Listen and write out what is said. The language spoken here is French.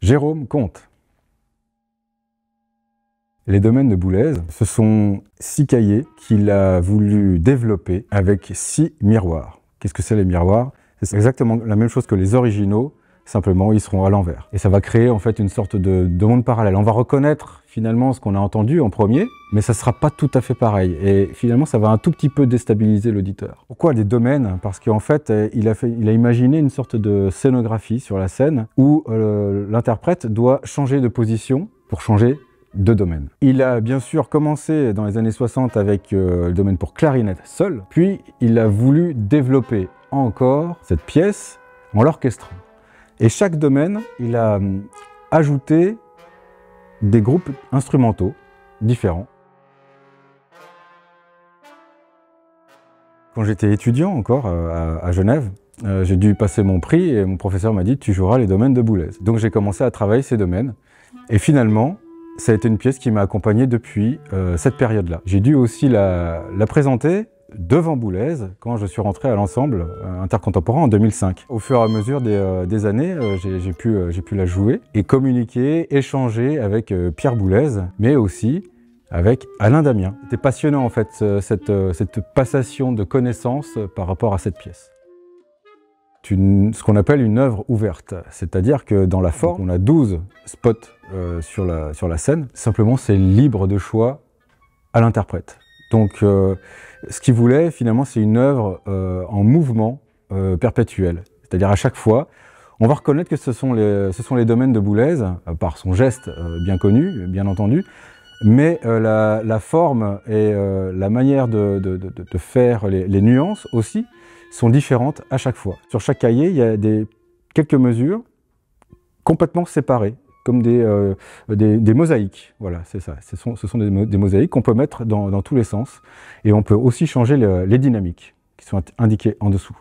Jérôme Comte. Les domaines de Boulez, ce sont 6 cahiers qu'il a voulu développer avec 6 miroirs. Qu'est-ce que c'est les miroirs? C'est exactement la même chose que les originaux, simplement ils seront à l'envers. Et ça va créer en fait une sorte de monde parallèle. On va reconnaître finalement ce qu'on a entendu en premier, mais ça ne sera pas tout à fait pareil. Et finalement, ça va un tout petit peu déstabiliser l'auditeur. Pourquoi les domaines? Parce qu'en fait, il a imaginé une sorte de scénographie sur la scène où l'interprète doit changer de position pour changer de domaine. Il a bien sûr commencé dans les années 60 avec le domaine pour clarinette seul, puis il a voulu développer encore cette pièce en l'orchestrant. Et chaque domaine, il a ajouté des groupes instrumentaux différents. Quand j'étais étudiant encore à Genève, j'ai dû passer mon prix et mon professeur m'a dit « tu joueras les domaines de Boulez ». Donc j'ai commencé à travailler ces domaines et finalement, ça a été une pièce qui m'a accompagné depuis cette période-là. J'ai dû aussi la présenter devant Boulez quand je suis rentré à l'ensemble intercontemporain en 2005. Au fur et à mesure des années, j'ai pu la jouer et communiquer, échanger avec Pierre Boulez, mais aussi avec Alain Damien. C'était passionnant en fait, cette passation de connaissances par rapport à cette pièce. Ce qu'on appelle une œuvre ouverte, c'est-à-dire que dans la forme, on a 12 spots sur la scène. Simplement, c'est libre de choix à l'interprète. Donc, ce qu'il voulait, finalement, c'est une œuvre en mouvement perpétuel. C'est-à-dire, à chaque fois, on va reconnaître que ce sont les domaines de Boulez, par son geste bien connu, bien entendu, mais la forme et la manière de faire les nuances aussi sont différentes à chaque fois. Sur chaque cahier, il y a quelques mesures complètement séparées, comme des mosaïques. Voilà, c'est ça. Ce sont des mosaïques qu'on peut mettre dans tous les sens. Et on peut aussi changer les dynamiques qui sont indiquées en dessous.